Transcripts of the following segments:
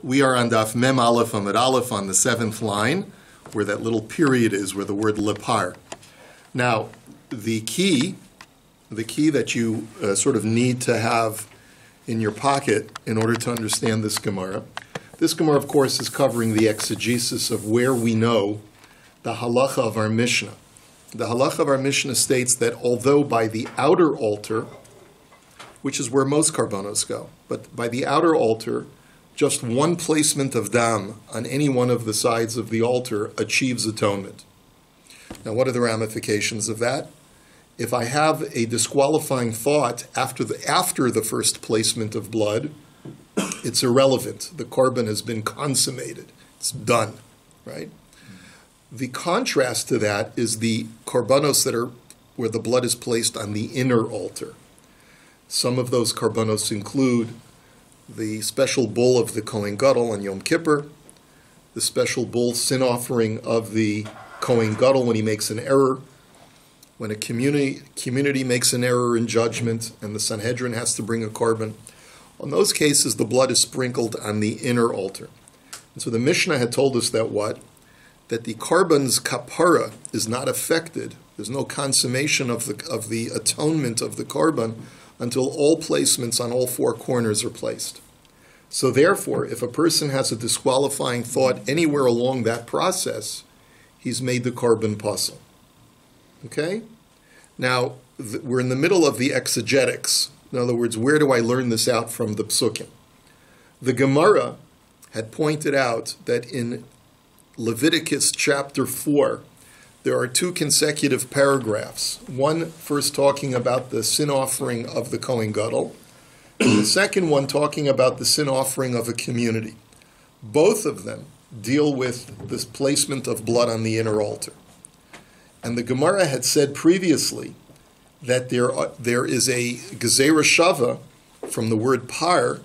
We are on DAF Mem Aleph Amud Aleph on the 7th line, where that little period is, where the word lepar. Now, the key that you sort of need to have in your pocket in order to understand this Gemara. This Gemara, of course, is covering the exegesis of where we know the halacha of our Mishnah. The halacha of our Mishnah states that although by the outer altar, which is where most karbanos go, but by the outer altar, just one placement of dam on any one of the sides of the altar achieves atonement. Now, what are the ramifications of that? If I have a disqualifying thought after the first placement of blood, it's irrelevant. The korban has been consummated. It's done, right? The contrast to that is the korbanos that are where the blood is placed on the inner altar. Some of those korbanos include the special bull of the Kohen Gadol on Yom Kippur, the special bull sin offering of the Kohen Gadol when he makes an error, when a community makes an error in judgment and the Sanhedrin has to bring a korban. In those cases, the blood is sprinkled on the inner altar. And so the Mishnah had told us that what? That the korban's kapara is not affected. There's no consummation of the atonement of the korban until all placements on all four corners are placed. So therefore, if a person has a disqualifying thought anywhere along that process, he's made the korban pasul. Okay? Now, we're in the middle of the exegetics. In other words, where do I learn this out from the psukim? The Gemara had pointed out that in Leviticus chapter 4, there are two consecutive paragraphs. One first talking about the sin offering of the Kohen Gadol, and the second one talking about the sin offering of a community. Both of them deal with this placement of blood on the inner altar. And the Gemara had said previously that there is a gezerah shava from the word par,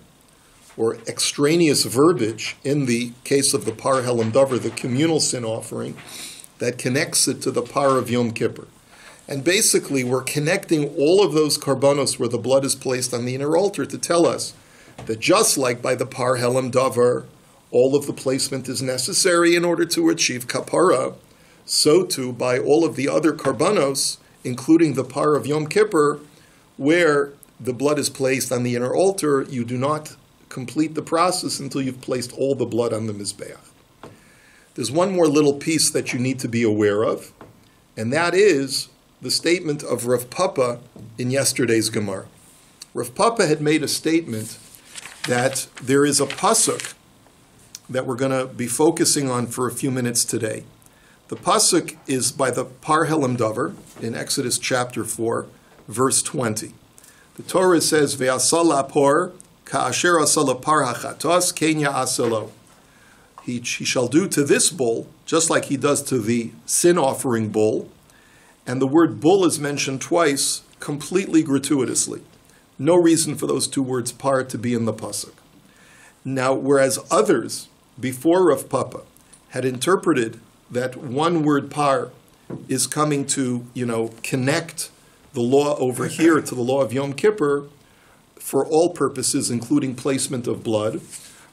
or extraneous verbiage, in the case of the par helam davar, the communal sin offering, that connects it to the par of Yom Kippur. And basically, we're connecting all of those karbanos where the blood is placed on the inner altar to tell us that just like by the par helam davar, all of the placement is necessary in order to achieve kapara, so too by all of the other karbanos, including the par of Yom Kippur, where the blood is placed on the inner altar, you do not complete the process until you've placed all the blood on the mizbeach. There's one more little piece that you need to be aware of, and that is the statement of Rav Papa in yesterday's Gemara. Rav Papa had made a statement that there is a pasuk that we're going to be focusing on for a few minutes today. The pasuk is by the Par Helam Davar in Exodus chapter 4, verse 20. The Torah says, "Ve'asal lapor ka'asher asal lapar hachatos kenya asalo." He shall do to this bull just like he does to the sin offering bull, and the word bull is mentioned twice, completely gratuitously. No reason for those two words par to be in the pasuk. Now, whereas others before Rav Papa had interpreted that one word par is coming to, connect the law over here to the law of Yom Kippur for all purposes, including placement of blood,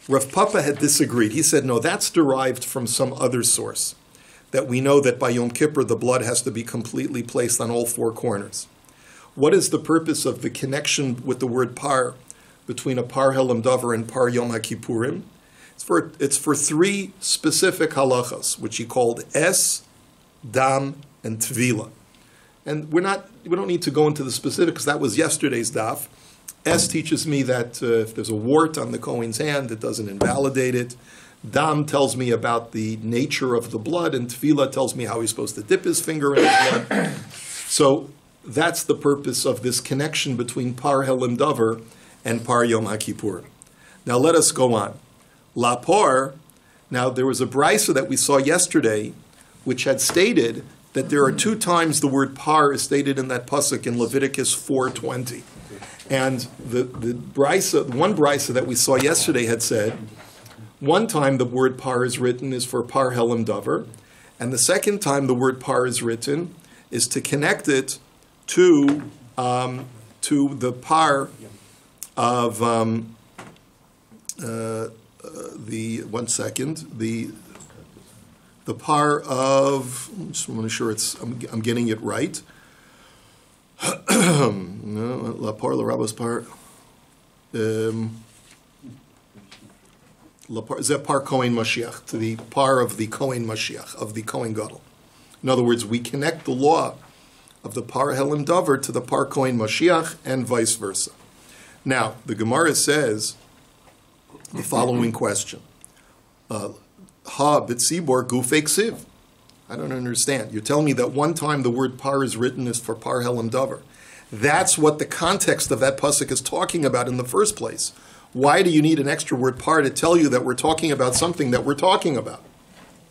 Rav Papa had disagreed. He said, no, that's derived from some other source, that we know that by Yom Kippur the blood has to be completely placed on all four corners. What is the purpose of the connection with the word par between a par helam davar and par Yom HaKippurim? It's for three specific halachas, which he called es, dam, and tvila. And we don't need to go into the specifics, because that was yesterday's daf. Es teaches me that if there's a wart on the Kohen's hand, it doesn't invalidate it. Dam tells me about the nature of the blood, and tvila tells me how he's supposed to dip his finger in the blood. So that's the purpose of this connection between par helam davar and par Yom HaKippur. Now let us go on. Lapor, now there was a brisa that we saw yesterday which had stated that there are two times the word par is stated in that pasuk in Leviticus 4:20. And the one brisa that we saw yesterday had said, one time the word par is written is for par helam davar, and the second time the word par is written is to connect it to the par of one second, the par of, just want to make sure I'm getting it right. No, la par, la rabos par. Zeh par Kohen Mashiach, to the par of the Kohen Mashiach, of the Kohen Gadol. In other words, we connect the law of the par Helam Davar to the par Kohen Mashiach and vice versa. Now, the Gemara says the following question. Ha b'tzibor gufei ksiv. I don't understand. You're telling me that one time the word par is written is for par Helam Davar. That's what the context of that pasuk is talking about in the first place. Why do you need an extra word par to tell you that we're talking about something that we're talking about?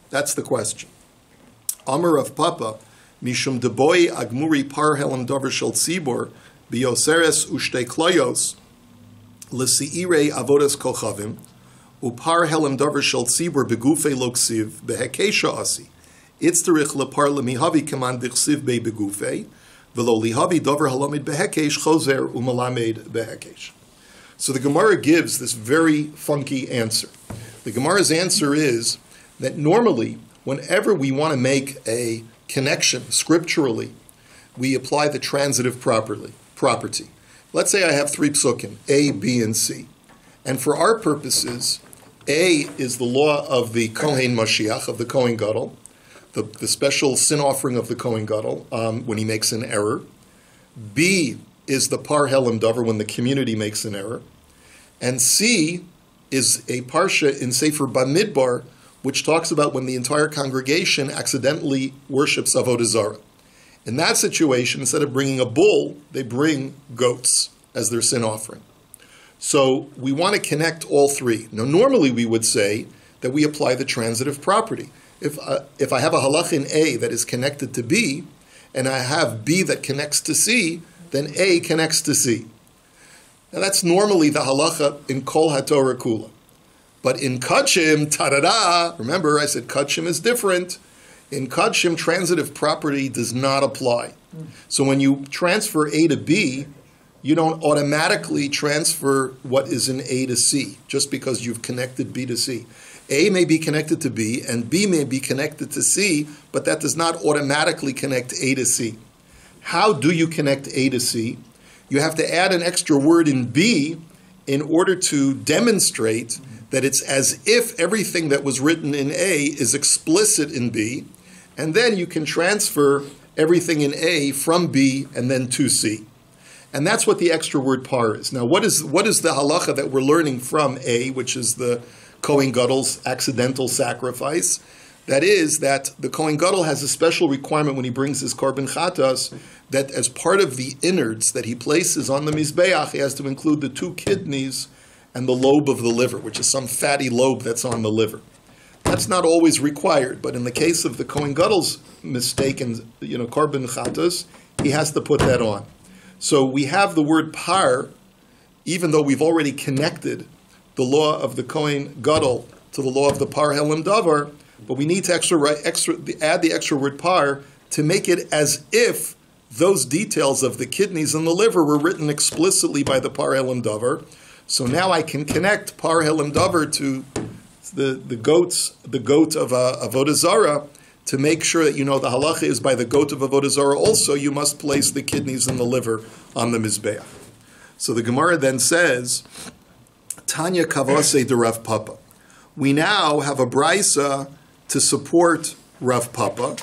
That's the question. Amar of Papa, mishum deboi agmuri par helam davar shel tzibor bioseres ushtei klayos lesiire avodas kochavim upar helam davar shel tzibor begufei loksiv behekesha asi itzterich lepar lemihavi kaman dichsiv be begufei velo lihavi davar halamid behekesh chozer umalamed behekesh. So the Gemara gives this very funky answer. The Gemara's answer is that normally, whenever we want to make a connection scripturally, we apply the transitive property. Let's say I have three psukim, A, B, and C. And for our purposes, A is the law of the Kohen Mashiach, of the Kohen Gadol, the special sin offering of the Kohen Gadol when he makes an error. B is the par helam davar when the community makes an error. And C is a parsha in Sefer Bamidbar, which talks about when the entire congregation accidentally worships Avodah Zarah. In that situation, instead of bringing a bull, they bring goats as their sin offering. So we want to connect all three. Now, normally we would say that we apply the transitive property. If I have a halach in A that is connected to B, and I have B that connects to C, then A connects to C. Now that's normally the halacha in Kol HaTorah Kula. But in Kachim, ta-da-da, remember I said Kachim is different. In Kachim, transitive property does not apply. So when you transfer A to B, you don't automatically transfer what is in A to C, just because you've connected B to C. A may be connected to B, and B may be connected to C, but that does not automatically connect A to C. How do you connect A to C? You have to add an extra word in B in order to demonstrate that it's as if everything that was written in A is explicit in B, and then you can transfer everything in A from B and then to C. And that's what the extra word par is. Now, what is the halacha that we're learning from A, which is the Kohen Gadol's accidental sacrifice? That is that the Kohen Gadol has a special requirement when he brings his korban chatas, that as part of the innards that he places on the mizbeach, he has to include the two kidneys and the lobe of the liver, which is some fatty lobe that's on the liver. That's not always required, but in the case of the Kohen Gadol's mistaken, korban chatas, he has to put that on. So we have the word par, even though we've already connected the law of the Kohen Gadol to the law of the par helam davar, but we need to add the extra word par to make it as if those details of the kidneys and the liver were written explicitly by the par helam davar. So now I can connect par helam davar to the goat of Avodah Zarah, to make sure that the halacha is by the goat of Avodah Zarah also, you must place the kidneys and the liver on the mizbeach. So the Gemara then says, Tanya kavase de Rav Papa. We now have a brisa to support Rav Papa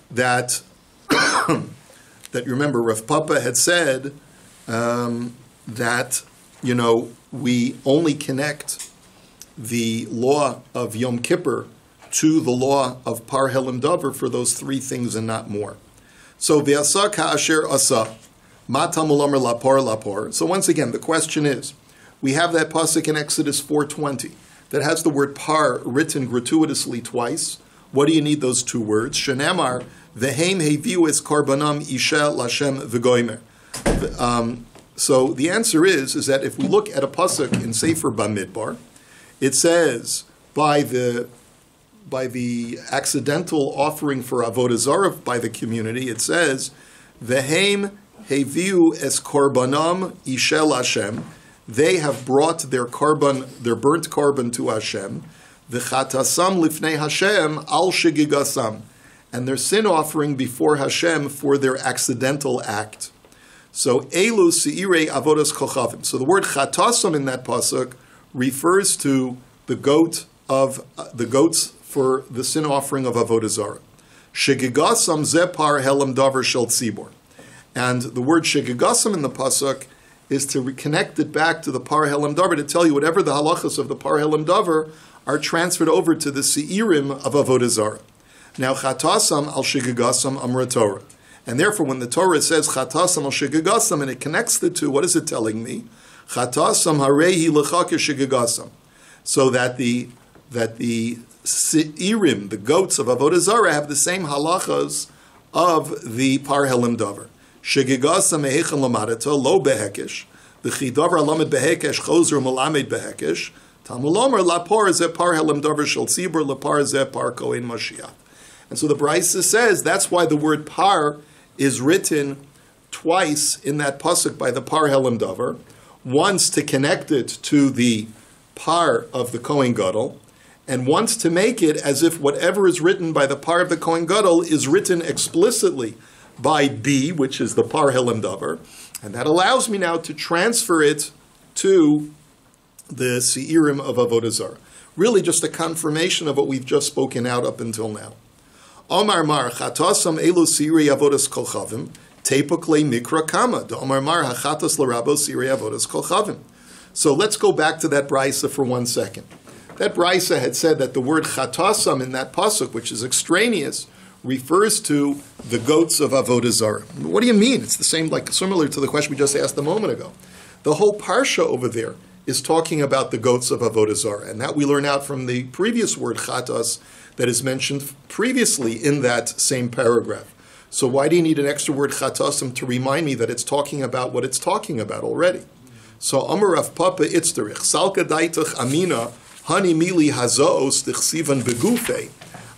that remember Rav Papa had said that we only connect the law of Yom Kippur to the law of par helam davar for those three things and not more. So v'asa ka'asher asa matamul amar lapar lapar. So once again, the question is, we have that pasuk in Exodus 4:20 that has the word par written gratuitously twice. What do you need those two words? Shenamar v'heim heviu es karbanam isha lashem v'goymer. So the answer is that if we look at a pasuk in Sefer Bamidbar, it says by the accidental offering for Avodah Zarah by the community, it says, V'heim heviu es korbanam ishel Hashem. they have brought their burnt carbon to Hashem, v'chatasam lifnei Hashem al shegigasam, and their sin offering before Hashem for their accidental act. So elu seirei avodas kochavim. So the word chatasam in that pasuk refers to the goats for the sin offering of avodah zarah. Shegigasam zepar helam davar shel tzibor. And the word shegigasam in the pasuk is to reconnect it back to the par helam davar, to tell you whatever the halachas of the par helam davar are transferred over to the seirim of avodah zarah. Now chatasam al shegigasam amra Torah. And therefore when the Torah says chatasam al shegigasam and it connects the two, what is it telling me? Chatasam harehi lechaka shegigasam. So that the seirim, the goats of avodah zarah, have the same halachas of the par helam davar. Shegigasam mehechan lamadata lo behekesh. The chidavar lamed behekesh chozer malamed behekesh. Tamulomar lapor ze par helam davar shel tzibur lapar ze par kohen Mashiach. And so the Brisa says that's why the word par is written twice in that pasuk by the par helam davar. Once to connect it to the par of the Kohen Gadol, and once to make it as if whatever is written by the par of the Kohen Gadol is written explicitly by B, which is the par helam davar, and that allows me now to transfer it to the seirim of avodah zarah. Really just a confirmation of what we've just spoken out up until now. Omar mar chatasam elu sirei avodas kolchavim tepukle mikra kama. The Omar mar hachatas l'rabo sirei avodas kolchavim. So let's go back to that brisa for 1 second. That brisa had said that the word chatasam in that pasuk, which is extraneous, refers to the goats of avodah zarah. What do you mean? It's the same, like similar to the question we just asked a moment ago. The whole parsha over there is talking about the goats of avodah zarah, and that we learn out from the previous word chatas that is mentioned previously in that same paragraph. So why do you need an extra word chatasam to remind me that it's talking about what it's talking about already? So Amar Rav Papa Itzterich Salka Daitach Amina Hani Mili Hazaos Tichsivan Begufe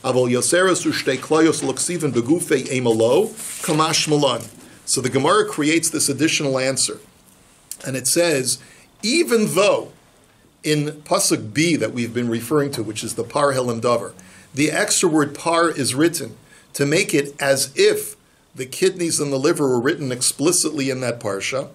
Avol Yoseros Ushtei Klayos Luksivan Begufe Emalo Kamash Malan. So the Gemara creates this additional answer, and it says, even though in pasuk B that we've been referring to, which is the par helam davar, the extra word par is written to make it as if the kidneys and the liver were written explicitly in that parsha,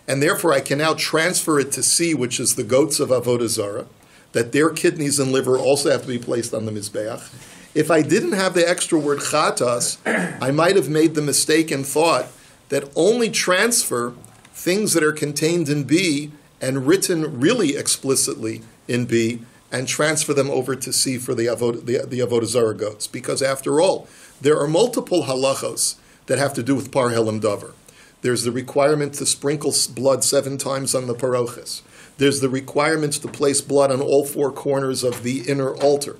and therefore I can now transfer it to C, which is the goats of avodah zarah, that their kidneys and liver also have to be placed on the mizbeach. If I didn't have the extra word chatas, I might have made the mistake and thought that only transfer things that are contained in B and written really explicitly in B, and transfer them over to C for the avodah zarah goats. Because after all, there are multiple halachos that have to do with par helam davar. There's the requirement to sprinkle blood 7 times on the parochis. There's the requirement to place blood on all 4 corners of the inner altar.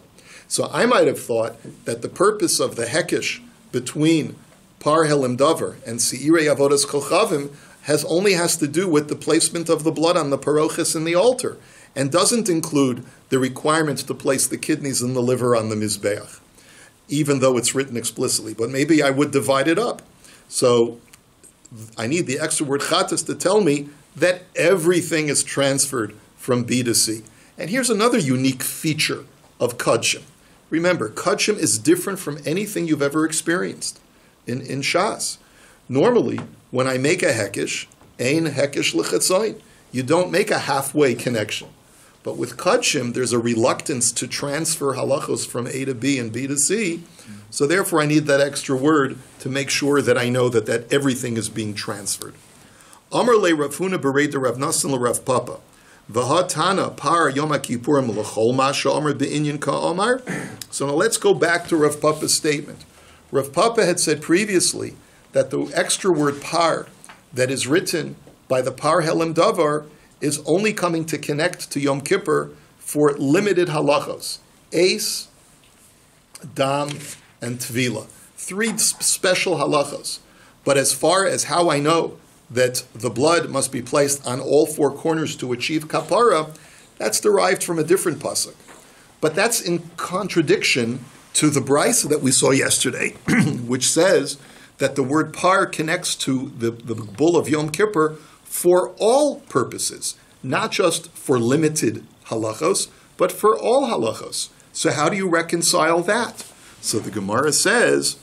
So I might have thought that the purpose of the hekesh between par helam davar and seirei avodas kolchavim only has to do with the placement of the blood on the parochis and the altar, and doesn't include the requirement to place the kidneys and the liver on the mizbeach, even though it's written explicitly. But maybe I would divide it up. So I need the extra word chatas to tell me that everything is transferred from B to C. And here's another unique feature of Kodshim. Remember, Kodshim is different from anything you've ever experienced in Shas. Normally, when I make a hekesh, ein hekesh l'chatzayin, you don't make a halfway connection. But with Kodshim, there's a reluctance to transfer halachos from A to B and B to C. So therefore, I need that extra word to make sure that I know that everything is being transferred. Amar le Rav Huna bereda Rav Nasan le Rav Papa. V'hatana par Yom HaKippurim l'chol masha Amar be'inyan ka'amar. So now let's go back to Rav Papa's statement. Rav Papa had said previously that the extra word par that is written by the par helam davar is only coming to connect to Yom Kippur for limited halachos: Eis, Dam, and Tvila. 3 special halachos. But as far as how I know that the blood must be placed on all 4 corners to achieve kapara, that's derived from a different pasuk. But that's in contradiction to the brisa that we saw yesterday, which says that the word par connects to the bull of Yom Kippur for all purposes, not just for limited halachos, but for all halachos. So how do you reconcile that? So the Gemara says,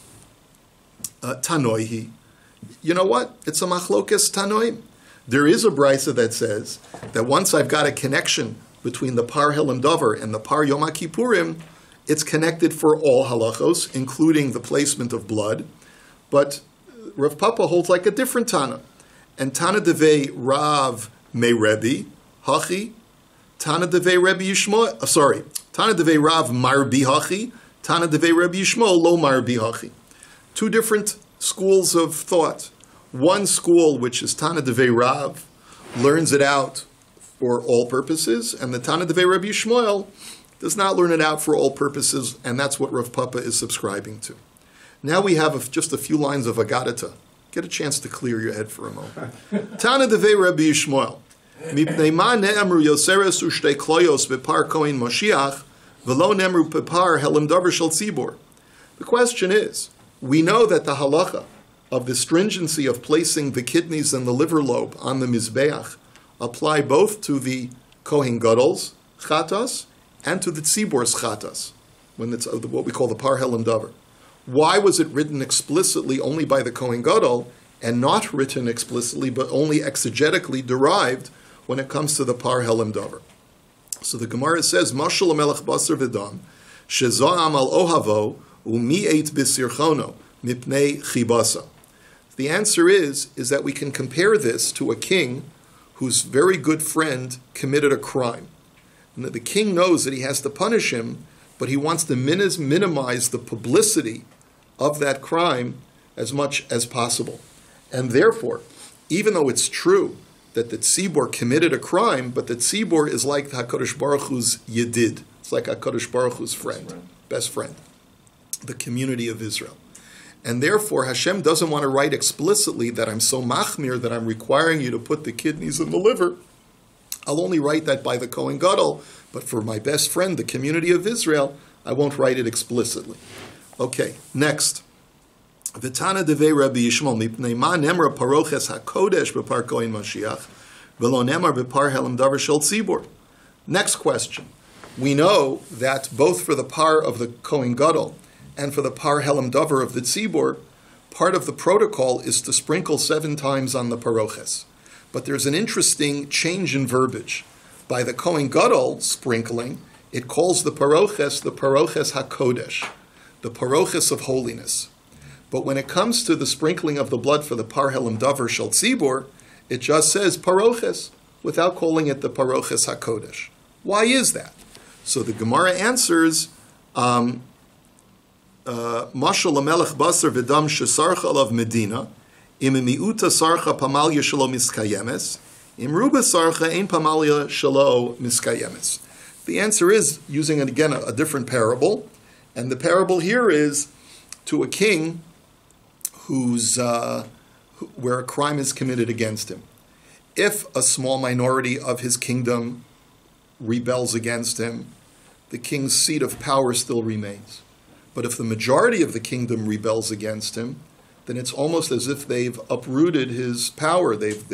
Tanoihi. You know what? It's a machlokes tanoim. There is a brisa that says that once I've got a connection between the par Helam Davar and the par Yom Kippurim, it's connected for all halachos, including the placement of blood. But Rav Papa holds like a different Tana. And Tana Devei Rav Me Rebbe, Hachi, Tana Devei Rebbe Yishmael, Tana Devei Rav Marbi Hachi, Tana Devei Rebbe Yishmael Lo Marbi Hachi. Two different schools of thought. One school, which is Tana Devei Rav, learns it out for all purposes, and the Tana Devei Rebbe Yishmael does not learn it out for all purposes, and that's what Rav Papa is subscribing to. Now we have just a few lines of Agadata. Get a chance to clear your head for a moment. Tana Devei Rebbe Yishmael. Mipnei ma ne'amru yoseres ushtei kloyos bepar kohen Moshiach, v'lo ne'amru bepar helam davar shel tzibor. The question is, we know that the halacha of the stringency of placing the kidneys and the liver lobe on the Mizbeach apply both to the Kohen Gadol's chatas and to the Tzibor's chatas, when it's what we call the par Helam Davar. Why was it written explicitly only by the Kohen Gadol and not written explicitly but only exegetically derived when it comes to the par Helam Davar? So the Gemara says, Mashal Melech Basar V'Dam, Shezo'am al Ohavo, Umi eit bisirchono, mipnei chibasa. The answer is that we can compare this to a king whose very good friend committed a crime. And the king knows that he has to punish him, but he wants to minimize the publicity of that crime as much as possible. And therefore, even though it's true that the tzibor committed a crime, but the tzibor is like HaKadosh Baruch Hu's yedid. It's like HaKadosh Baruch Hu's friend, best friend, the community of Israel. And therefore, Hashem doesn't want to write explicitly that I'm so machmir that I'm requiring you to put the kidneys in the liver. I'll only write that by the Kohen Gadol, but for my best friend, the community of Israel, I won't write it explicitly. Okay, next. V'tana devei Rabbi Yishmael, mipnei ma nemra paroches hakodesh b'par Kohen Mashiach, v'lo nemar b'par helam davar shel tzibor. Next question. We know that both for the par of the Kohen Gadol and for the par Helam Davar of the Tzibor, part of the protocol is to sprinkle 7 times on the paroches. But there's an interesting change in verbiage. By the Kohen Gadol sprinkling, it calls the paroches HaKodesh, the paroches of holiness. But when it comes to the sprinkling of the blood for the par Helam Davar Shel Tzibor, it just says paroches, without calling it the paroches HaKodesh. Why is that? So the Gemara answers, Mashal Melech Basar V'Dam Shesarcha Alav Medina, Im Miuta Sarcha Pamalya Shelo Miskayemes, Im Ruba Sarcha Ein Pamalya Shelo Miskayemes. The answer is using again a different parable, and the parable here is to a king where a crime is committed against him. If a small minority of his kingdom rebels against him, the king's seat of power still remains. But if the majority of the kingdom rebels against him, then it's almost as if they've uprooted his power. They've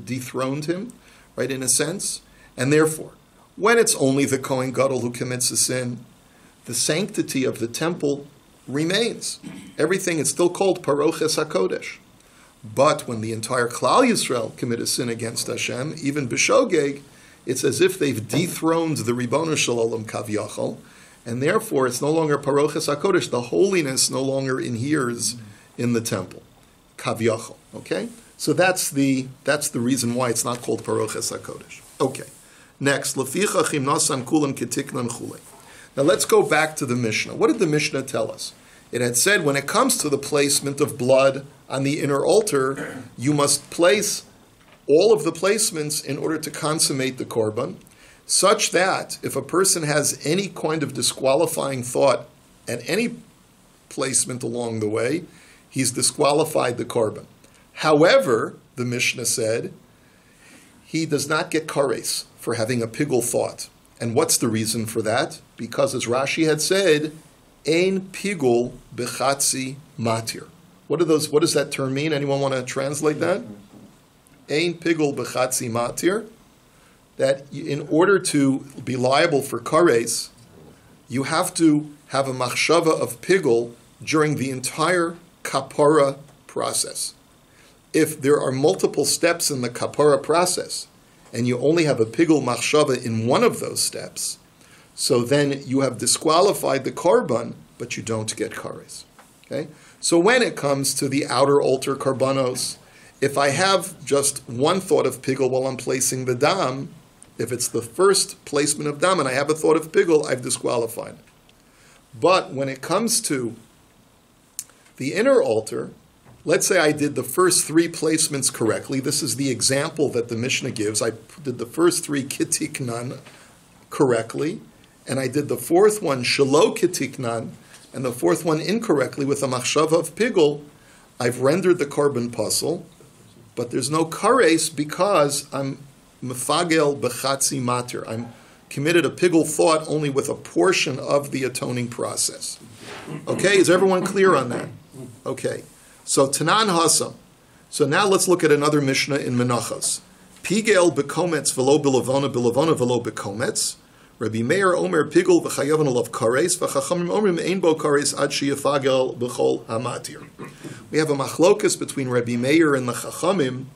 dethroned him, right, in a sense. And therefore, when it's only the Kohen Gadol who commits a sin, the sanctity of the temple remains. Everything is still called Paroches HaKodesh. But when the entire Klal Yisrael commit a sin against Hashem, even B'Shogeg, it's as if they've dethroned the Ribono Shel Olam Kavyachol, and therefore it's no longer Paroches HaKodesh. The holiness no longer inheres in the temple. Kavyachol. Okay? So that's the reason why it's not called Paroches HaKodesh. Okay. Next, Lefichach im nasan kulam ketiknan chulei. Now let's go back to the Mishnah. What did the Mishnah tell us? It had said when it comes to the placement of blood on the inner altar, you must place all of the placements in order to consummate the korban, such that if a person has any kind of disqualifying thought at any placement along the way, he's disqualified the korban. However, the Mishnah said, he does not get kares for having a pigul thought. And what's the reason for that? Because as Rashi had said, ein pigul bechatzi matir. What does that term mean? Anyone want to translate that? ein pigul b'chatzi matir, that in order to be liable for kares, you have to have a machshava of pigul during the entire kapara process. If there are multiple steps in the kapara process, and you only have a pigul machshava in one of those steps, so then you have disqualified the korban, but you don't get kares. Okay? So when it comes to the outer altar karbanos, if I have just one thought of pigul while I'm placing the dam, if it's the first placement of dam and I have a thought of pigul, I've disqualified. But when it comes to the inner altar, let's say I did the first three placements correctly. This is the example that the Mishnah gives. I did the first three kitiknan correctly, and I did the fourth one shelo kitiknan, and the fourth one incorrectly with a machshava of pigul. I've rendered the korban puzzle, but there's no kares because I'm mefagel b'chatzi matir. I'm committed a pigul thought only with a portion of the atoning process. Okay, is everyone clear on that? Okay, so Tanan Hasam. So now let's look at another Mishnah in Menachos. Pigel bekometz velo bilavona velo bekometz. Rabbi Meir Omer pigel v'chayavan alav kares v'chachamim omrim ein bo kares ad sheyafagel b'chol hamatir. We have a machlokas between Rabbi Meir and the chachamim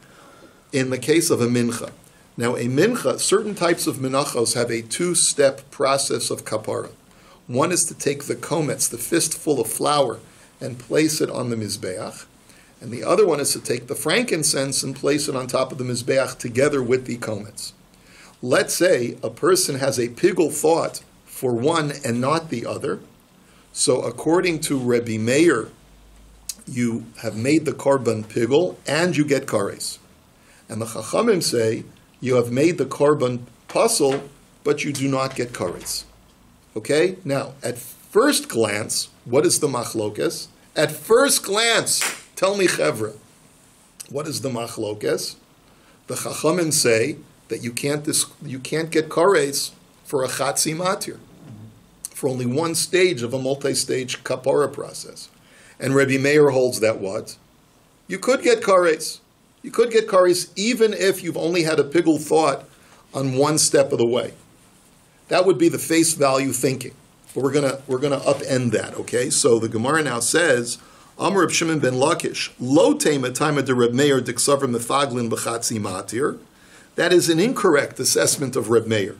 in the case of a mincha. Now, a mincha, certain types of menachos have a two-step process of kapara. One is to take the kometz, the fistful of flour, and place it on the mizbeach. And the other one is to take the frankincense and place it on top of the mizbeach together with the kometz. Let's say a person has a pigul thought for one and not the other. So according to Rabbi Meir, you have made the korban pigul and you get kares. And the chachamim say, you have made the korban puzzle, but you do not get kares. Okay? Now, at first glance, what is the machlokas? At first glance, tell me, chevra, what is the machlokas? The chachamim say that you can't get kares for a chatzi matir, for only one stage of a multi-stage kapara process. And Rabbi Meir holds that what? You could get kares. You could get kares even if you've only had a pigul thought on one step of the way. That would be the face value thinking. But we're gonna upend that, okay? So the Gemara now says, Amar Reb Shimon ben Lakish, Lo tema taima de Reb Meir diksaver mefaglin b'chatzi matir. That is an incorrect assessment of Reb Meir.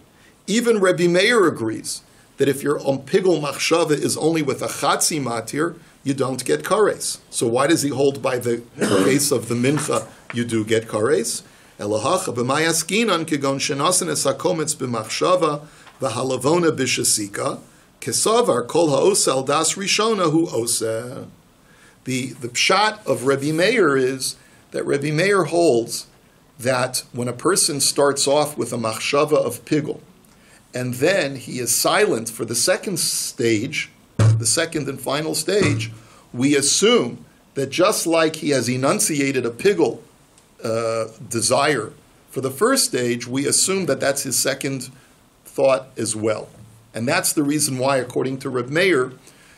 Even Rabbi Meir agrees that if your pigul machshava is only with a chatzi matir, you don't get kares. So why does he hold by the case of the mincha? You do get kares. Elohacha b'mayaskinan kegon shenasen es hakometz b'machshava v'halavona b'shasika kesavar kol ha'osel das rishona hu oseh. The pshat of Rabbi Meir is that Rabbi Meir holds that when a person starts off with a machshava of pigul, and then he is silent for the second stage, the second and final stage, we assume that just like he has enunciated a pigul desire for the first stage, we assume that that's his second thought as well. And that's the reason why, according to Reb Meir,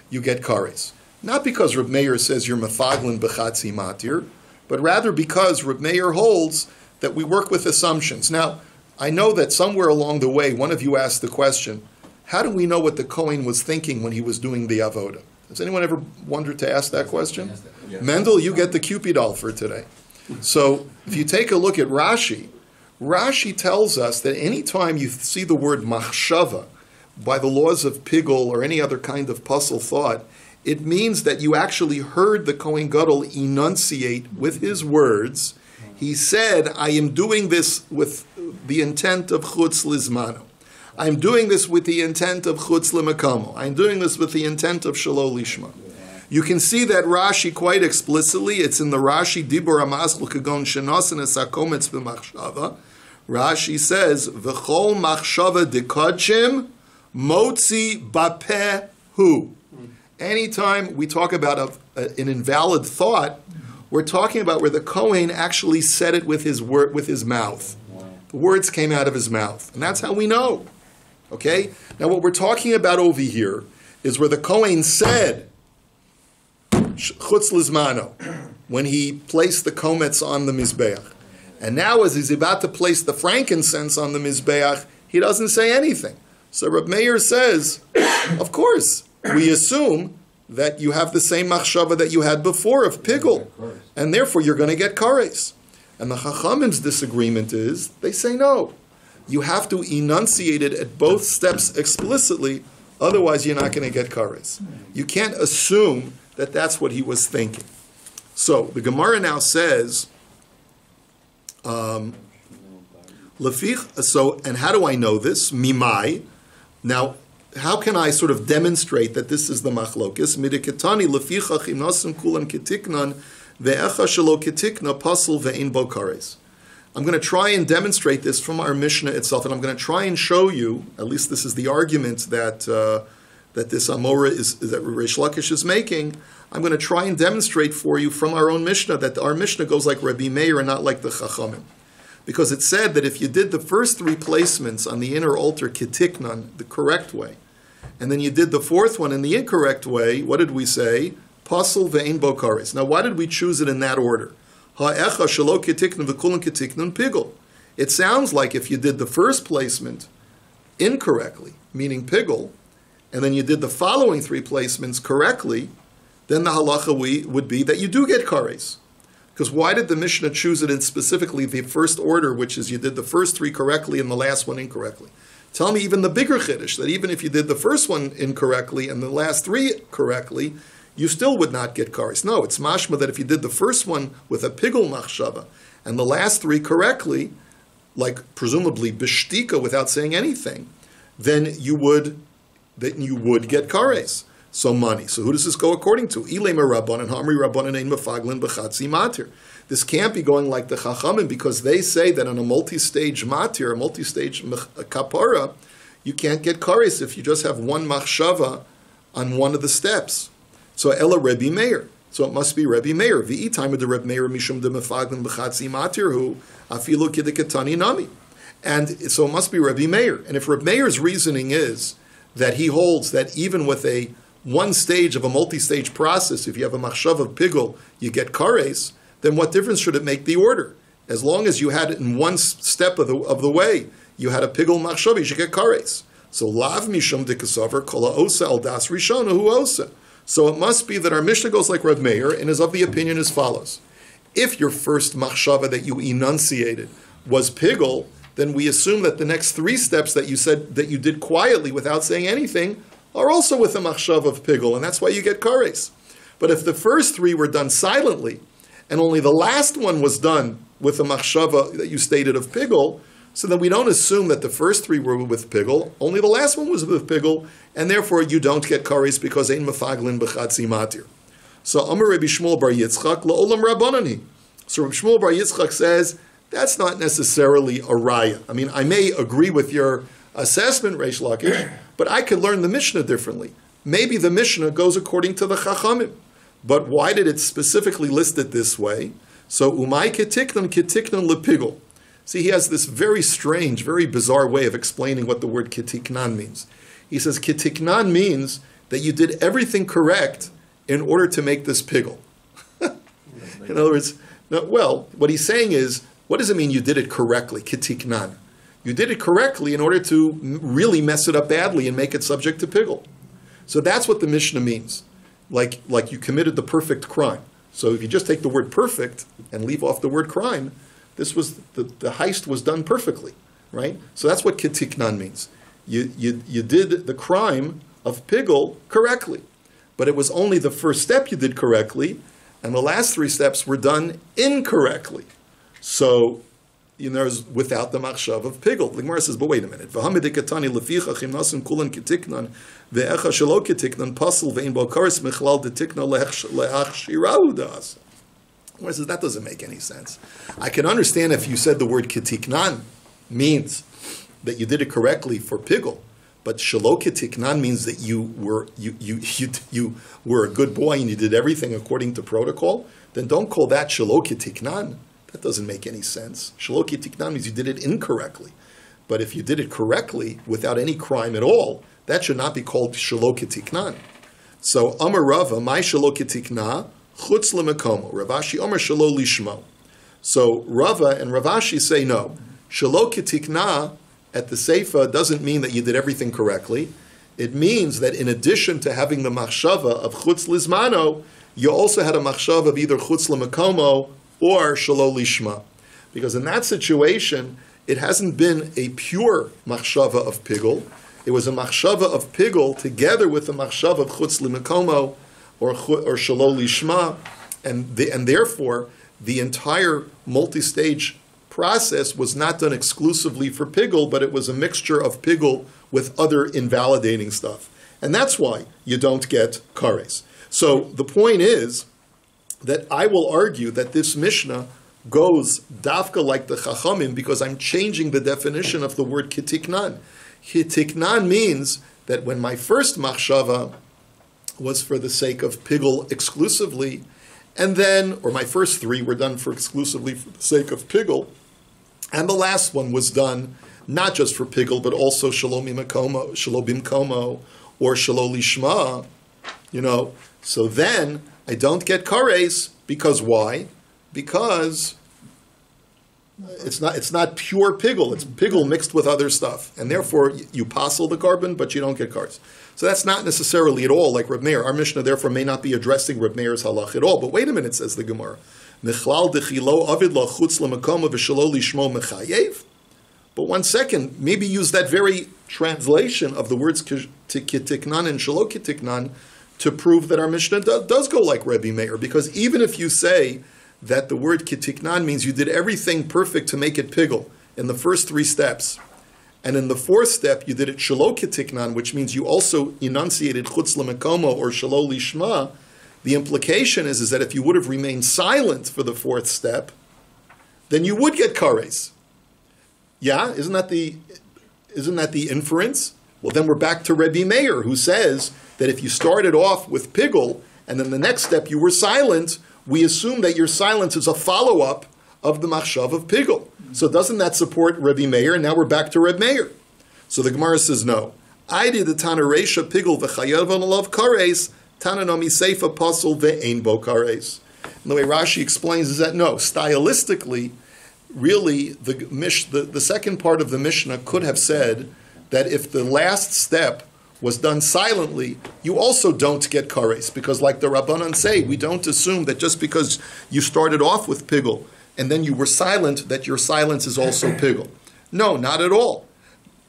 you get kares. Not because Reb Meir says you're mefaglin b'chatzi matir, but rather because Reb Meir holds that we work with assumptions. Now, I know that somewhere along the way, one of you asked the question, how do we know what the Kohen was thinking when he was doing the avoda? Has anyone ever wondered to ask that question? Yes. Mendel, you get the Cupid doll for today. So if you take a look at Rashi, Rashi tells us that anytime you see the word machshava by the laws of pigul or any other kind of puzzle thought, it means that you actually heard the Kohen Gadol enunciate with his words. He said, I am doing this with the intent of chutz lizmano. I'm doing this with the intent of chutz lemakamo. I'm doing this with the intent of shelo lishma. You can see that Rashi quite explicitly. It's in the Rashi Dibur Amaschel Kagon Shenosen Esakometz b'machshava. Rashi says, "V'chol machshava dekadshim motzi bapeh hu." Anytime we talk about an invalid thought, we're talking about where the Kohen actually said it with his mouth. The words came out of his mouth, and that's how we know. Okay? Now, what we're talking about over here is where the Kohen said chutz lizmano when he placed the kometz on the mizbeach. And now as he's about to place the frankincense on the Mizbeach, he doesn't say anything. So Reb Meir says, of course, we assume that you have the same machshava that you had before of pigul, and therefore you're going to get kares. And the Chachamim's disagreement is, they say no. You have to enunciate it at both steps explicitly, otherwise you're not going to get kares. You can't assume that that's what he was thinking. So the Gemara now says, and how do I know this? Mimai. Now, how can I sort of demonstrate that this is the machlokes? Midiketani lefichach im nasim kulan ketiknan ve'echa shelo ketikna pasul ve'in bo kares. I'm going to try and demonstrate this from our Mishnah itself, and I'm going to try and show you, at least this is the argument that this Amora that Reish Lakish is making. I'm going to try and demonstrate for you from our own Mishnah that our Mishnah goes like Rabbi Meir and not like the Chachamim. Because it said that if you did the first three placements on the inner altar ketiknan, the correct way, and then you did the fourth one in the incorrect way, what did we say? Pasul ve'ein bo kares. Now why did we choose it in that order? Ha'echa shelo ketiknan v'kulan ketiknan pigul. It sounds like if you did the first placement incorrectly, meaning pigul, and then you did the following three placements correctly, then the halacha would be that you do get kares. Because why did the Mishnah choose it in specifically the first order, which is you did the first three correctly and the last one incorrectly? Tell me even the bigger chiddush, that even if you did the first one incorrectly and the last three correctly, you still would not get kares. No, it's mashma that if you did the first one with a pigul machshava and the last three correctly, like presumably bishtika without saying anything, then you would get kares. So money. So who does this go according to? This can't be going like the Chachamim, because they say that on a multi-stage matir, a multi-stage kapara, you can't get kares if you just have one machshava on one of the steps. So Ella Rebbe Meir. So it must be Rebbe Meir. V'i time of the Rebbe Meir mishum de mefaglin b'chatzi matir hu afilu kidikatani nami. And so it must be Rebbe Meir. And if Rebbe Meir's reasoning is that he holds that even with a one stage of a multi-stage process, if you have a machshav of pigul, you get kares, then what difference should it make the order? As long as you had it in one step of the way, you had a pigul machshav, you should get kares. So lav mishum dikasavar kola osa al das rishona hu osa. So it must be that our Mishnah goes like Rav Meir and is of the opinion as follows. If your first machshava that you enunciated was pigul, then we assume that the next three steps that you said that you did quietly without saying anything are also with a machshav of pigul, and that's why you get kares. But if the first three were done silently, and only the last one was done with a machshava that you stated of pigul, so then we don't assume that the first three were with pigul, only the last one was with pigul, and therefore you don't get kares because ein mefaglin b'chatzi matir. So Amar Rabbi Shmuel bar Yitzchak la'olam rabbanani. So Rabbi Shmuel bar Yitzchak says, that's not necessarily a raya. I mean, I may agree with your assessment, Reish Lakish, but I could learn the Mishnah differently. Maybe the Mishnah goes according to the Chachamim. But why did it specifically list it this way? So, umay ketiknan lepigul. See, he has this very strange, very bizarre way of explaining what the word ketiknan means. He says ketiknan means that you did everything correct in order to make this pigul. In other words, well, what he's saying is, what does it mean you did it correctly, ketiknan? You did it correctly in order to really mess it up badly and make it subject to pigul. So that's what the Mishnah means. Like you committed the perfect crime. So if you just take the word perfect and leave off the word crime, this was the heist was done perfectly, right? So that's what ketiknan means. You did the crime of pigul correctly. But it was only the first step you did correctly, and the last three steps were done incorrectly. So without the machshav of pigul. The Gemara says, but wait a minute. V'hamidikatani lefichach im nasim kulan ketiknan ve'echa shelo ketiknan pasul ve'in bo kares mechlal detikna le'achshirahu das. The Gemara says, that doesn't make any sense. I can understand if you said the word ketiknan means that you did it correctly for pigul, but shelo ketiknan means that you were a good boy and you did everything according to protocol. Then don't call that shelo ketiknan. That doesn't make any sense. Shelo ketiknan means you did it incorrectly. But if you did it correctly, without any crime at all, that should not be called shelo ketiknan. So, Amar Rava, my shelo ketikna, chutz lemekomo. Rav Ashi Amar shelo lishmo. So Rava and Ravashi say no. Shelo kitikna at the Seifa doesn't mean that you did everything correctly. It means that in addition to having the machshava of chutz lizmano, you also had a machshava of either chutz lemakomo or shelo lishma. Because in that situation, it hasn't been a pure machshava of pigul. It was a machshava of pigul together with the machshava of chutz lemakomo or shelo lishma, and therefore the entire multi-stage process was not done exclusively for pigul, but it was a mixture of pigul with other invalidating stuff. And that's why you don't get kares. So the point is that I will argue that this Mishnah goes dafka like the Chachamim because I'm changing the definition of the word kitiknan. Kitiknan means that when my first machshava was for the sake of pigul exclusively, and then, or my first three were done for exclusively for the sake of pigul, and the last one was done not just for pigul, but also shalom bimkomo, or shelo lishma, so then I don't get kares, because why? Because it's not pure pigul, it's pigul mixed with other stuff, and therefore you passel the carbon, but you don't get kares. So that's not necessarily at all like Reb Meir. Our Mishnah therefore may not be addressing Reb Meir's halach at all, but wait a minute, says the Gemara. But one second, maybe use that very translation of the words kitiknan and shelo kitiknan to prove that our Mishnah does go like Rebbe Meir. Because even if you say that the word kitiknan means you did everything perfect to make it pigul in the first three steps, and in the fourth step you did it shelo kitiknan, which means you also enunciated chutz lemekomo or shelo lishma, the implication is that if you would have remained silent for the fourth step, then you would get kares. Yeah, isn't that the inference? Well, then we're back to Rebbe Meir, who says that if you started off with pigul and then the next step you were silent, we assume that your silence is a follow-up of the machshav of pigul. So doesn't that support Rebbe Meir? And now we're back to Rebbe Meir. So the Gemara says no. I did the Tana Reisha pigul v'chayav alav kares. Tananomi seifa pasul ve'ein bo kares. And the way Rashi explains is that no, stylistically, really the second part of the Mishnah could have said that if the last step was done silently, you also don't get kares, because like the Rabbanan say, we don't assume that just because you started off with pigul and then you were silent, that your silence is also pigul. No, not at all.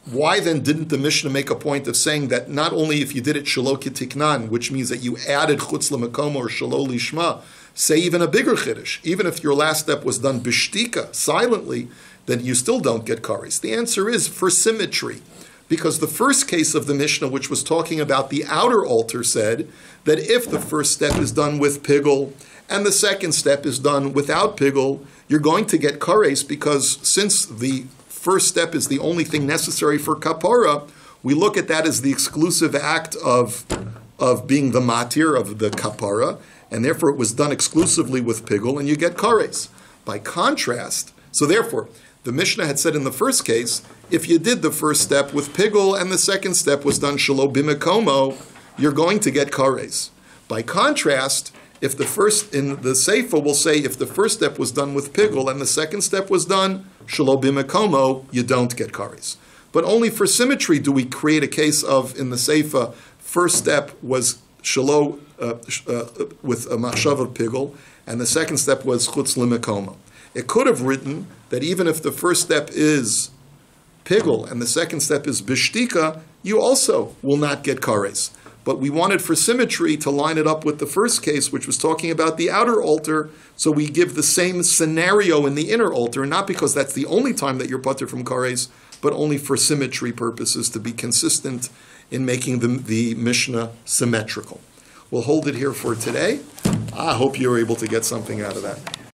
Why then didn't the Mishnah make a point of saying that not only if you did it shelo kitiknan, which means that you added chutz lemekomo or shelo lishma, say even a bigger chiddush, even if your last step was done bishtika, silently, then you still don't get kares? The answer is for symmetry. Because the first case of the Mishnah, which was talking about the outer altar, said that if the first step is done with pigul and the second step is done without pigul, you're going to get kares, because since the first step is the only thing necessary for kapara, we look at that as the exclusive act of being the matir of the kapara, and therefore it was done exclusively with pigul, and you get kares. By contrast, so therefore, the Mishnah had said in the first case, if you did the first step with pigul and the second step was done shelo bimikomo, you're going to get kares. By contrast, if the first, in the Seifa will say, if the first step was done with pigul and the second step was done shelo bimikomo, you don't get kares. But only for symmetry do we create a case of, in the Seifa, first step was shelo with a machshav of pigul, and the second step was chutz limikomo. It could have written that even if the first step is pigul and the second step is bishtika, you also will not get kares. But we wanted for symmetry to line it up with the first case, which was talking about the outer altar, so we give the same scenario in the inner altar, not because that's the only time that you're patur from kares, but only for symmetry purposes, to be consistent in making the Mishnah symmetrical. We'll hold it here for today. I hope you're able to get something out of that.